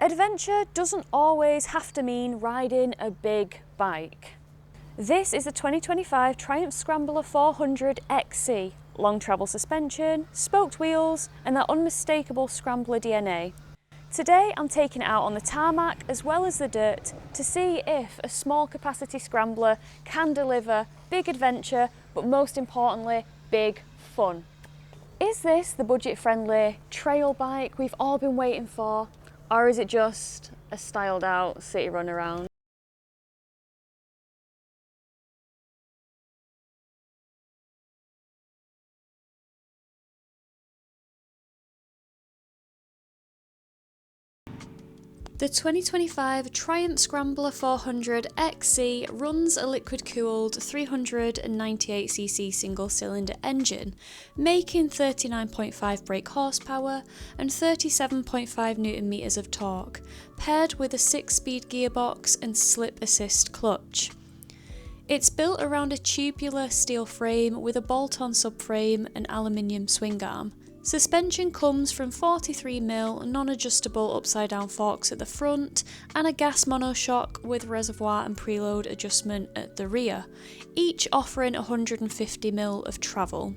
Adventure doesn't always have to mean riding a big bike. This is the 2025 Triumph Scrambler 400 XC. Long travel suspension, spoked wheels, and that unmistakable Scrambler DNA. Today I'm taking it out on the tarmac as well as the dirt to see if a small capacity Scrambler can deliver big adventure, but most importantly, big fun. Is this the budget-friendly trail bike we've all been waiting for? Or is it just a styled out city run around? The 2025 Triumph Scrambler 400 XC runs a liquid-cooled 398cc single-cylinder engine, making 39.5 brake horsepower and 37.5 Nm of torque, paired with a 6-speed gearbox and slip-assist clutch. It's built around a tubular steel frame with a bolt-on subframe and aluminium swing arm. Suspension comes from 43mm non-adjustable upside-down forks at the front and a gas monoshock with reservoir and preload adjustment at the rear, each offering 150mm of travel.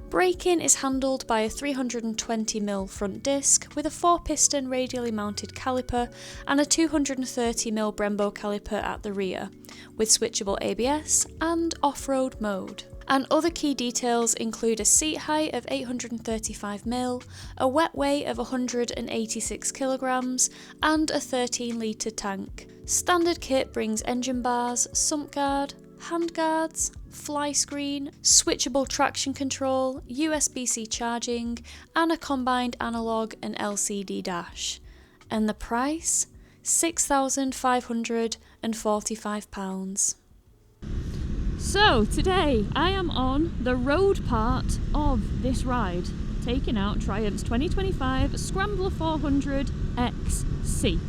Braking is handled by a 320mm front disc with a 4-piston radially mounted caliper and a 230mm Brembo caliper at the rear, with switchable ABS and off-road mode. And other key details include a seat height of 835mm, a wet weight of 186 kilograms, and a 13-litre tank. Standard kit brings engine bars, sump guard, hand guards, fly screen, switchable traction control, USB-C charging, and a combined analog and LCD dash. And the price? £6,545. So today I am on the road part of this ride, taking out Triumph's 2025 Scrambler 400 XC.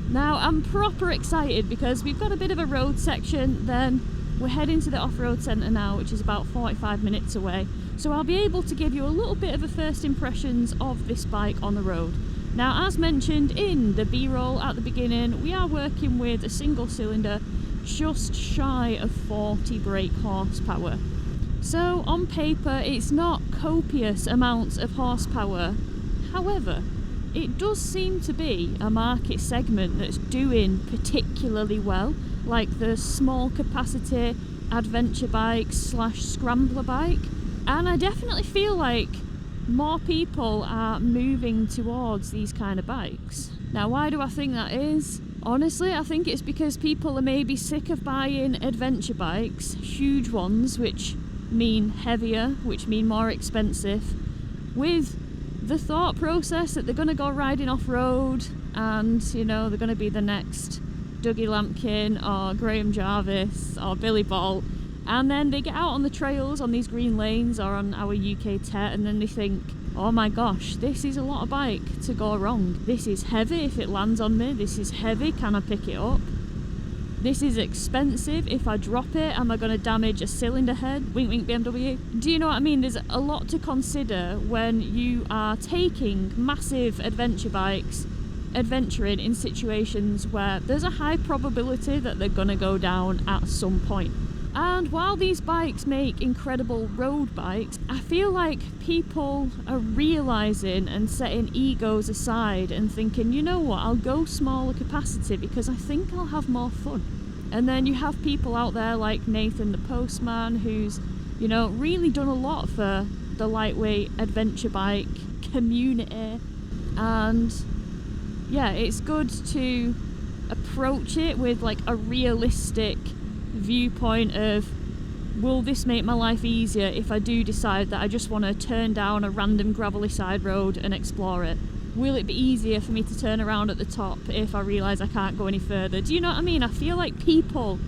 Now I'm proper excited because we've got a bit of a road section, then we're heading to the off-road centre now, which is about 45 minutes away. So I'll be able to give you a little bit of a first impressions of this bike on the road. Now, as mentioned in the B-roll at the beginning, we are working with a single cylinder just shy of 40 brake horsepower. So on paper it's not copious amounts of horsepower. However, it does seem to be a market segment that's doing particularly well, like the small capacity adventure bike / scrambler bike. And I definitely feel like more people are moving towards these kind of bikes. Now, why do I think that is? Honestly, I think it's because people are maybe sick of buying adventure bikes, huge ones, which mean heavier, which mean more expensive, with the thought process that they're going to go riding off-road and, you know, they're going to be the next Dougie Lampkin or Graham Jarvis or Billy Bolt, and then they get out on the trails on these green lanes or on our UK TET and then they think, oh my gosh, this is a lot of bike to go wrong. This is heavy if it lands on me. This is heavy, can I pick it up? This is expensive. If I drop it, am I going to damage a cylinder head? Wink wink BMW. Do you know what I mean? There's a lot to consider when you are taking massive adventure bikes, adventuring in situations where there's a high probability that they're going to go down at some point. And while these bikes make incredible road bikes, I feel like people are realising and setting egos aside and thinking, you know what, I'll go smaller capacity because I think I'll have more fun. And then you have people out there like Nathan the Postman, who's, you know, really done a lot for the lightweight adventure bike community. And yeah, it's good to approach it with like a realistic viewpoint of, will this make my life easier if I do decide that I just want to turn down a random gravelly side road and explore it? Will it be easier for me to turn around at the top if I realise I can't go any further? Do you know what I mean? I feel like people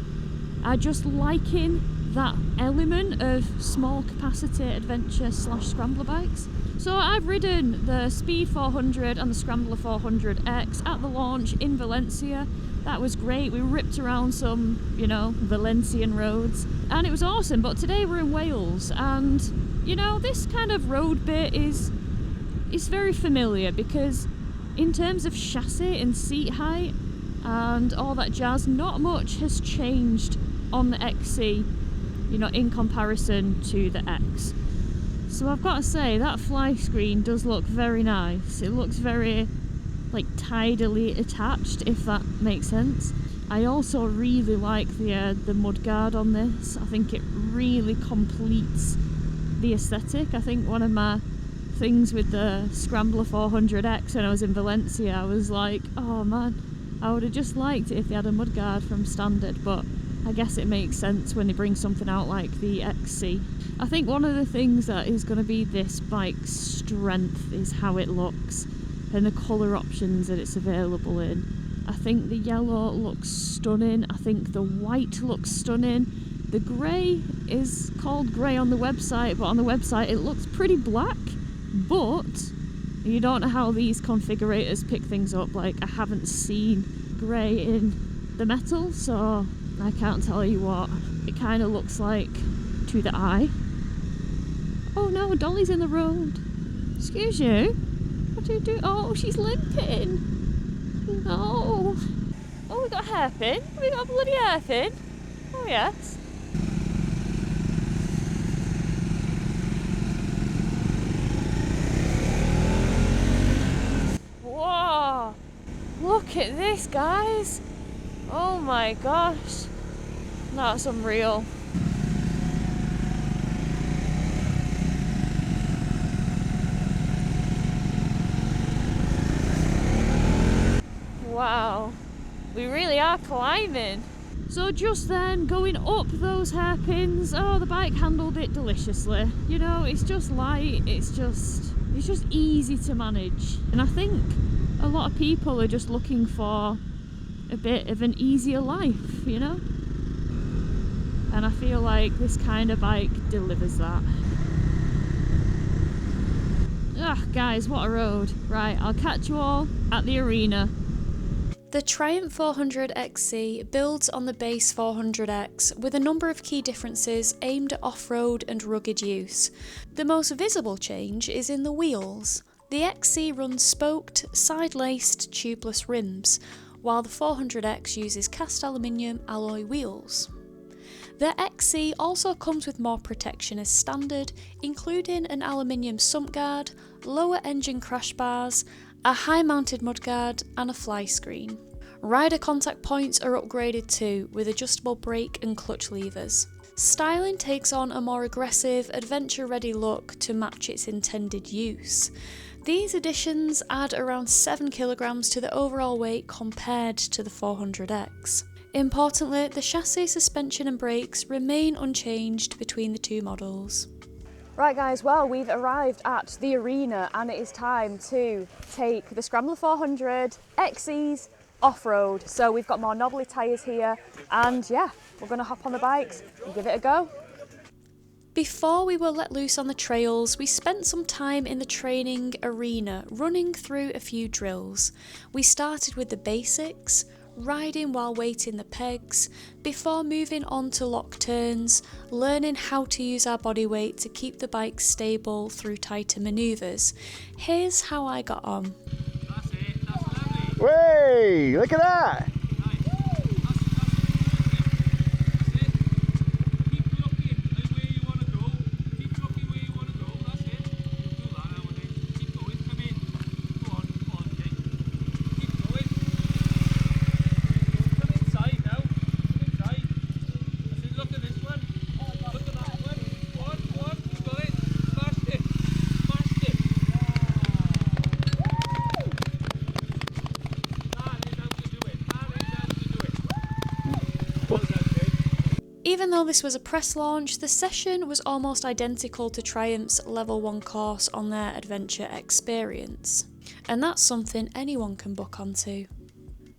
are just liking that element of small capacity adventure / scrambler bikes. So I've ridden the Speed 400 and the Scrambler 400X at the launch in Valencia. That was great. We ripped around some, you know, Valencian roads and it was awesome. But today we're in Wales and, you know, this kind of road bit is very familiar because In terms of chassis and seat height and all that jazz, not much has changed on the XC, you know, in comparison to the X. So I've got to say, that fly screen does look very nice. It looks very, like, tidily attached, if that makes sense. I also really like the mudguard on this. I think it really completes the aesthetic. I think one of my things with the Scrambler 400X when I was in Valencia, I was like, oh man, I would have just liked it if they had a mudguard from standard, but I guess it makes sense when they bring something out like the XC. I think one of the things that is going to be this bike's strength is how it looks and the colour options that it's available in. I think the yellow looks stunning. I think the white looks stunning. The grey is called grey on the website, but on the website it looks pretty black. But you don't know how these configurators pick things up. Like, I haven't seen grey in the metal, so I can't tell you what it kind of looks like to the eye. Oh no, Dolly's in the road. Excuse you. What do you do? Oh, she's limping. No. Oh, we got a hairpin. We got a bloody hairpin. Oh yes. Whoa. Look at this, guys. Oh my gosh. That's unreal. Wow, we really are climbing. So just then, going up those hairpins, oh, the bike handled it deliciously. You know, it's just light, it's just easy to manage. And I think a lot of people are just looking for a bit of an easier life, you know? And I feel like this kind of bike delivers that. Ugh, guys, what a road. Right, I'll catch you all at the arena. The Triumph 400 XC builds on the base 400X with a number of key differences aimed at off-road and rugged use. The most visible change is in the wheels. The XC runs spoked, side-laced, tubeless rims, while the 400X uses cast aluminium alloy wheels. The XC also comes with more protection as standard, including an aluminium sump guard, lower engine crash bars, a high-mounted mudguard and a fly screen. Rider contact points are upgraded too, with adjustable brake and clutch levers. Styling takes on a more aggressive, adventure-ready look to match its intended use. These additions add around 7 kilograms to the overall weight compared to the 400X. Importantly, the chassis, suspension and brakes remain unchanged between the two models. Right guys, well, we've arrived at the arena and it is time to take the Scrambler 400 XCs off-road. So we've got more knobbly tyres here and yeah, we're going to hop on the bikes and give it a go. Before we were let loose on the trails, we spent some time in the training arena running through a few drills. We started with the basics, riding while weighting the pegs, before moving on to lock turns, learning how to use our body weight to keep the bike stable through tighter manoeuvres. Here's how I got on. That's it, that's lovely. Way, look at that! Even though this was a press launch, the session was almost identical to Triumph's Level 1 course on their Adventure Experience. And that's something anyone can book onto.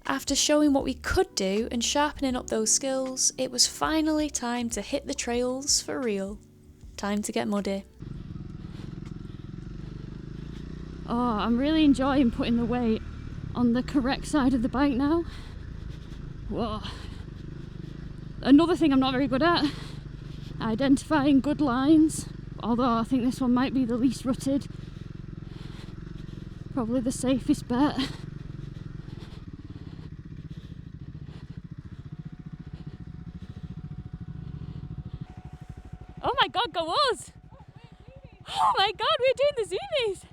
After showing what we could do and sharpening up those skills, it was finally time to hit the trails for real. Time to get muddy. Oh, I'm really enjoying putting the weight on the correct side of the bike now. Whoa. Another thing I'm not very good at, identifying good lines, although I think this one might be the least rutted. Probably the safest bet. Oh my god, go us! Oh my god, we're doing the zoomies!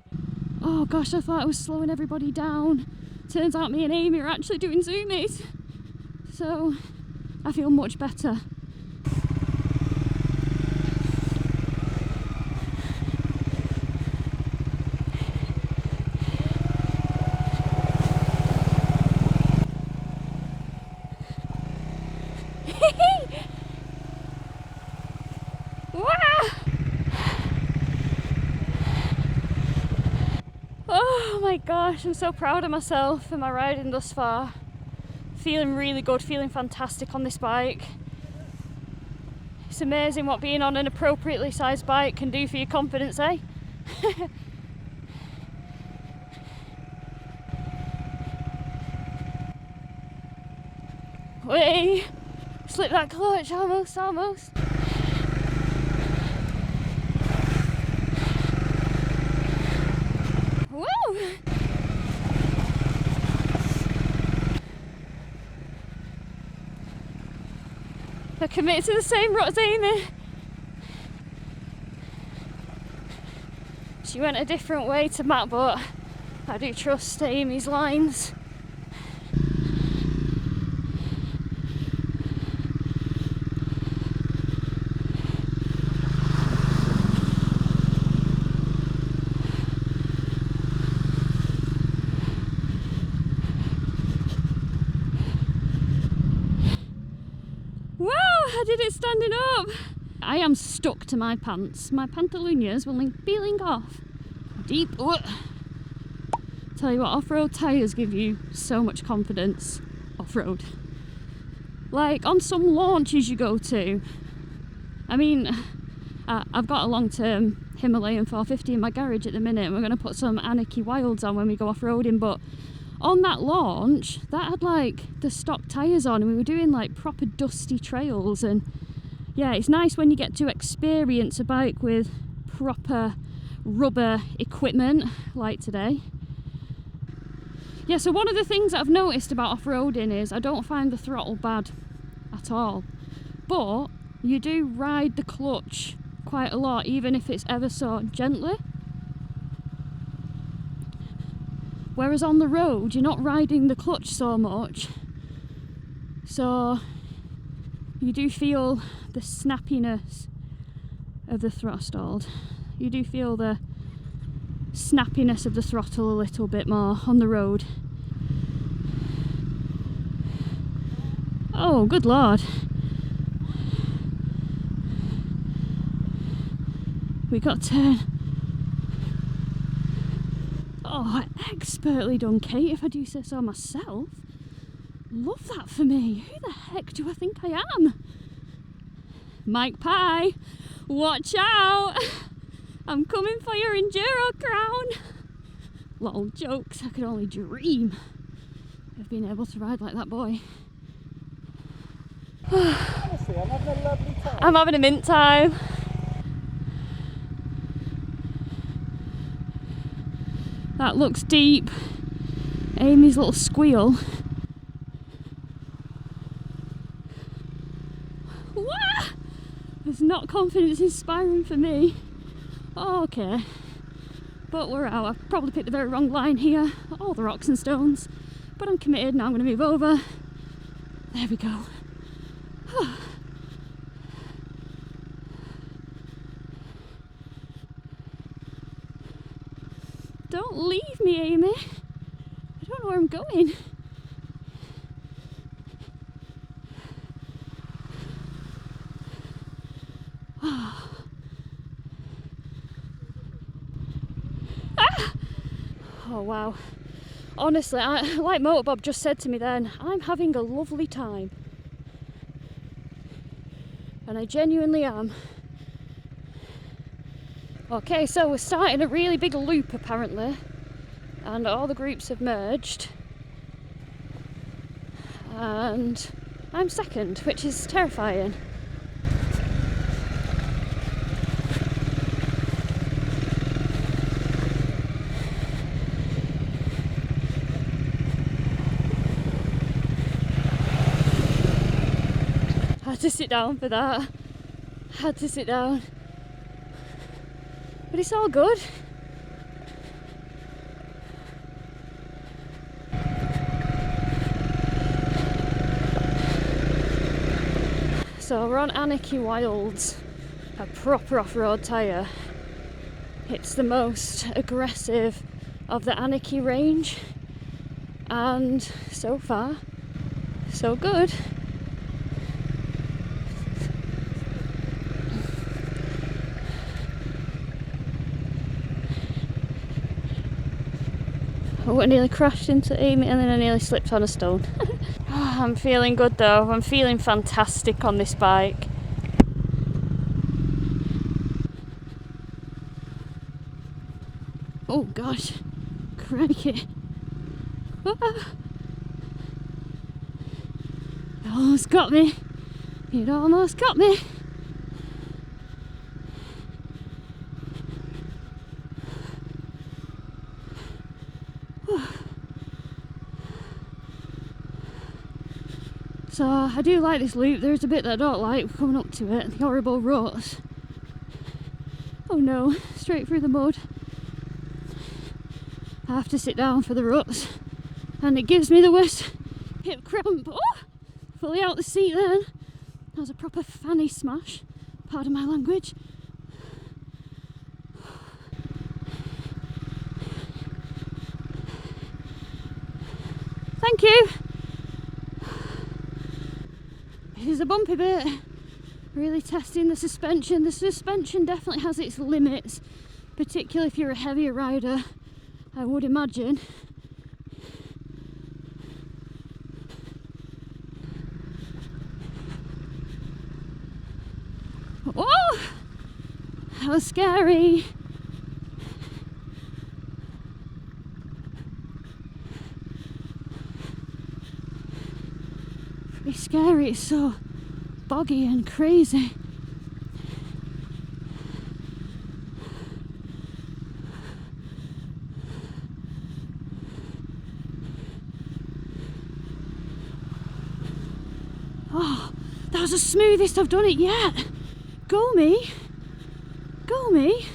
Oh gosh, I thought I was slowing everybody down. Turns out me and Amy are actually doing zoomies. So I feel much better. Oh my gosh, I'm so proud of myself and my riding thus far. Feeling really good, feeling fantastic on this bike. It's amazing what being on an appropriately sized bike can do for your confidence, eh? Wait, slip that clutch, almost. Woo! I commit to the same route as Amy. She went a different way to Matt, but I do trust Amy's lines. I did it standing up. I am stuck to my pants. My pantaloons will be peeling off. Deep. Tell you what, off-road tyres give you so much confidence. Off-road. Like on some launches you go to. I mean, I've got a long-term Himalayan 450 in my garage at the minute, and we're going to put some Anarchy Wilds on when we go off-roading, but on that launch, that had like the stock tyres on, and we were doing like proper dusty trails. And yeah, it's nice when you get to experience a bike with proper rubber equipment like today. Yeah, so one of the things that I've noticed about off-roading is I don't find the throttle bad at all, but you do ride the clutch quite a lot, even if it's ever so gently. Whereas on the road, you're not riding the clutch so much. So you do feel the snappiness of the throttle. You do feel the snappiness of the throttle a little bit more on the road. Oh, good lord. We got to... Oh, expertly done, Kate, if I do say so myself. Love that for me. Who the heck do I think I am? Mike Pie, watch out! I'm coming for your enduro crown. Lol, jokes. I could only dream of being able to ride like that boy. Honestly, I'm having a lovely time. I'm having a mint time. That looks deep. Amy's little squeal. Wah! It's not confidence inspiring for me. Oh, okay. But we're out. I've probably picked the very wrong line here. All the rocks and stones. But I'm committed. Now I'm going to move over. There we go. Don't leave me, Amy. I don't know where I'm going. Oh wow. Honestly, like Motorbob just said to me then, I'm having a lovely time. And I genuinely am. Okay, so we're starting a really big loop apparently, and all the groups have merged, and I'm second, which is terrifying. had to sit down for that. Had to sit down. But it's all good. So we're on Anarchy Wilds, a proper off-road tyre. It's the most aggressive of the Anarchy range, and so far, so good. Oh, I nearly crashed into Amy and then I nearly slipped on a stone. Oh, I'm feeling good though, I'm feeling fantastic on this bike. Oh gosh, crikey. Ah. It almost got me. It almost got me. So I do like this loop. There's a bit that I don't like coming up to it, the horrible ruts. Oh no, straight through the mud. I have to sit down for the ruts and it gives me the worst hip cramp. Oh, fully out the seat then. That was a proper fanny smash, pardon my language. Thank you. This is a bumpy bit. Really testing the suspension. The suspension definitely has its limits, particularly if you're a heavier rider, I would imagine. Oh, that was scary. Pretty scary, it's so boggy and crazy. Oh, that was the smoothest I've done it yet. Go me. Go me.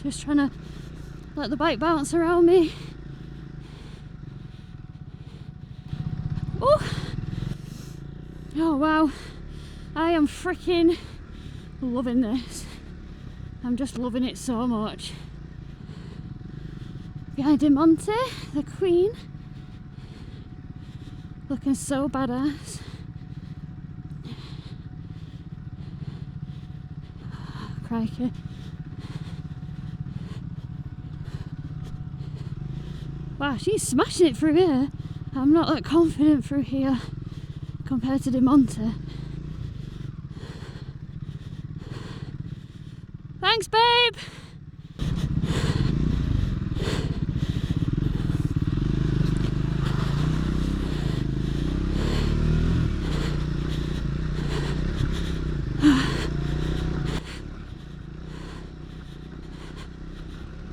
Just trying to let the bike bounce around me. Oh wow, I am freaking loving this. I'm just loving it so much. Behind Monte, the Queen, looking so badass. Oh, crikey. Wow, she's smashing it through here. I'm not that confident through here compared to Monte. Thanks, babe!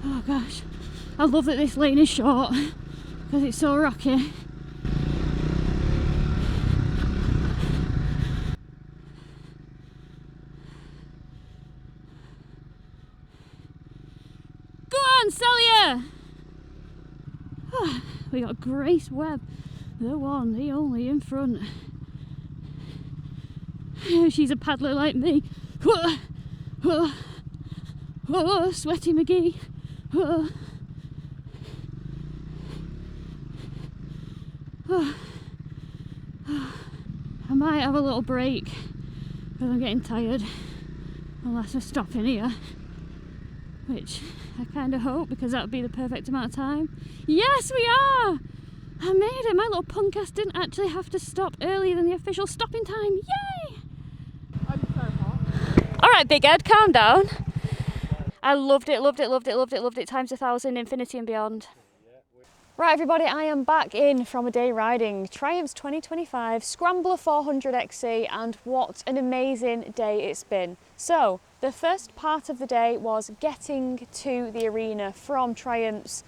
Oh gosh, I love that this lane is short because it's so rocky. Go on, Celia! Oh, we got Grace Webb, the one, the only in front. She's a paddler like me. Oh, Sweaty McGee. Oh. Oh. I might have a little break because I'm getting tired, unless I stop in here, which I kind of hope, because that would be the perfect amount of time. Yes, we are! I made it! My little punk ass didn't actually have to stop earlier than the official stopping time. Yay! I'm so hot. Alright, big head, calm down. I loved it, loved it, loved it, loved it, loved it, times 1,000, infinity and beyond. Right everybody, I am back in from a day riding Triumph's 2025 Scrambler 400 XC, and what an amazing day it's been. So, the first part of the day was getting to the arena from Triumph's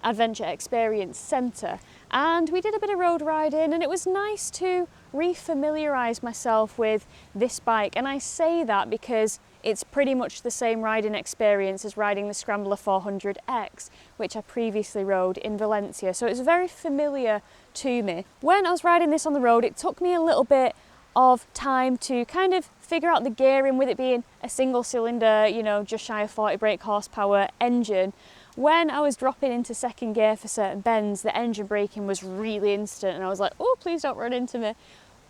Adventure Experience Centre, and we did a bit of road riding, and it was nice to re-familiarise myself with this bike. And I say that because it's pretty much the same riding experience as riding the Scrambler 400X, which I previously rode in Valencia, so it's very familiar to me. When I was riding this on the road, it took me a little bit of time to kind of figure out the gearing, with it being a single cylinder, you know, just shy of 40 brake horsepower engine. When I was dropping into second gear for certain bends, the engine braking was really instant, and I was like, oh, please don't run into me.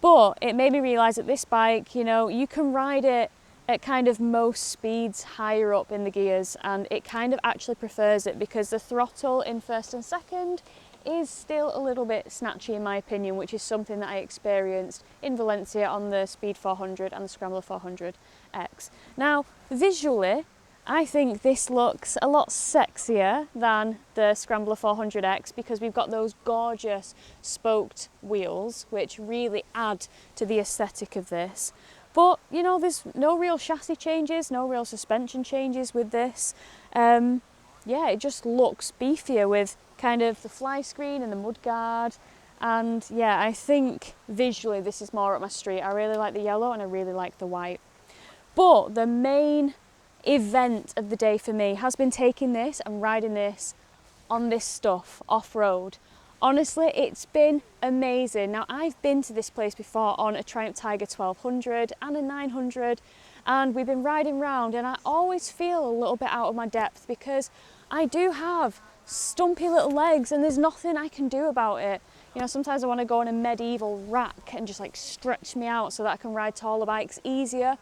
But it made me realise that this bike, you know, you can ride it at kind of most speeds higher up in the gears, and it kind of actually prefers it because the throttle in first and second is still a little bit snatchy in my opinion, which is something that I experienced in Valencia on the Speed 400 and the Scrambler 400X. Now, visually, I think this looks a lot sexier than the Scrambler 400X because we've got those gorgeous spoked wheels which really add to the aesthetic of this. But, you know, there's no real chassis changes, no real suspension changes with this. Yeah, it just looks beefier with kind of the flyscreen and the mudguard. And yeah, I think visually this is more up my street. I really like the yellow and I really like the white. But the main event of the day for me has been taking this and riding this on this stuff off-road. Honestly, it's been amazing. Now, I've been to this place before on a Triumph Tiger 1200 and a 900, and we've been riding round, and I always feel a little bit out of my depth because I do have stumpy little legs and there's nothing I can do about it. You know, sometimes I want to go on a medieval rack and just like stretch me out so that I can ride taller bikes easier.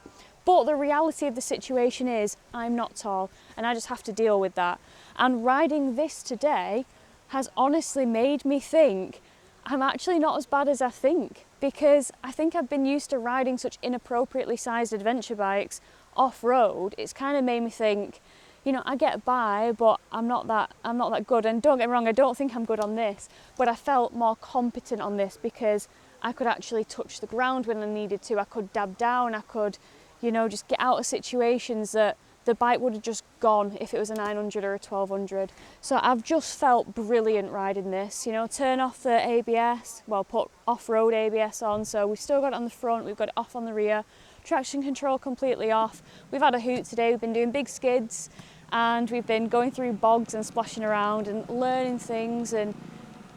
But the reality of the situation is I'm not tall and I just have to deal with that. And riding this today has honestly made me think I'm actually not as bad as I think, because I think I've been used to riding such inappropriately sized adventure bikes off-road. It's kind of made me think, you know, I get by, but I'm not that good. And don't get me wrong, I don't think I'm good on this, but I felt more competent on this because I could actually touch the ground when I needed to. I could dab down, I could, you know, just get out of situations that the bike would have just gone if it was a 900 or a 1200. So I've just felt brilliant riding this. You know, turn off the ABS, well, put off-road ABS on, so we've still got it on the front, we've got it off on the rear, traction control completely off. We've had a hoot today, we've been doing big skids and we've been going through bogs and splashing around and learning things, and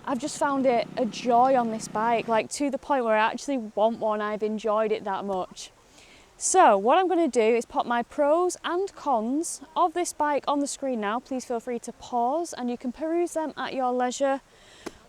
I've just found it a joy on this bike, like to the point where I actually want one. I've enjoyed it that much. So what I'm going to do is pop my pros and cons of this bike on the screen now. Please feel free to pause and you can peruse them at your leisure.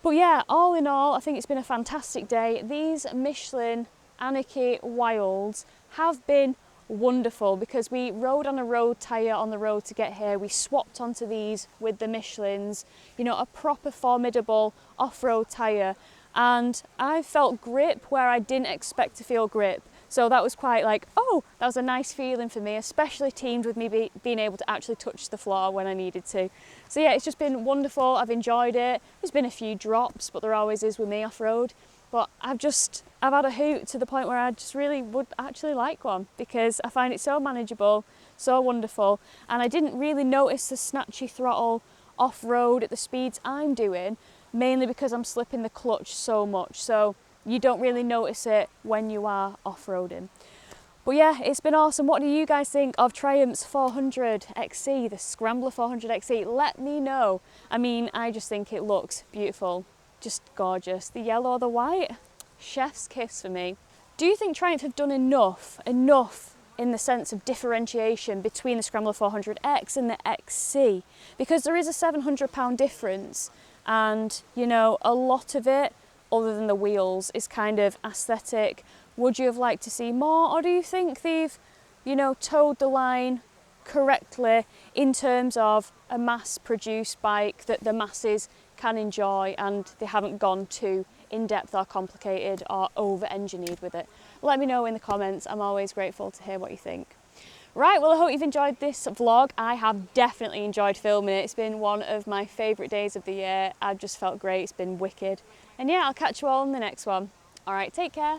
But yeah, all in all, I think it's been a fantastic day. These Michelin Anarchy Wilds have been wonderful because we rode on a road tyre on the road to get here. We swapped onto these with the Michelins, you know, a proper formidable off-road tyre. And I felt grip where I didn't expect to feel grip. So that was quite like, oh, that was a nice feeling for me, especially teamed with me being able to actually touch the floor when I needed to. So yeah, it's just been wonderful. I've enjoyed it. There's been a few drops, but there always is with me off-road. But I've had a hoot to the point where I just really would actually like one because I find it so manageable, so wonderful. And I didn't really notice the snatchy throttle off-road at the speeds I'm doing, mainly because I'm slipping the clutch so much. So you don't really notice it when you are off-roading. But yeah, it's been awesome. What do you guys think of Triumph's 400 XC, the Scrambler 400 XC? Let me know. I mean, I just think it looks beautiful, just gorgeous. The yellow or the white, chef's kiss for me. Do you think Triumph have done enough in the sense of differentiation between the Scrambler 400X and the XC? Because there is a £700 difference, and you know, a lot of it, other than the wheels, is kind of aesthetic. Would you have liked to see more, or do you think they've, you know, towed the line correctly in terms of a mass-produced bike that the masses can enjoy and they haven't gone too in-depth or complicated or over-engineered with it? Let me know in the comments. I'm always grateful to hear what you think. Right, well, I hope you've enjoyed this vlog. I have definitely enjoyed filming it. It's been one of my favourite days of the year. I've just felt great. It's been wicked. And yeah, I'll catch you all in the next one. All right, take care.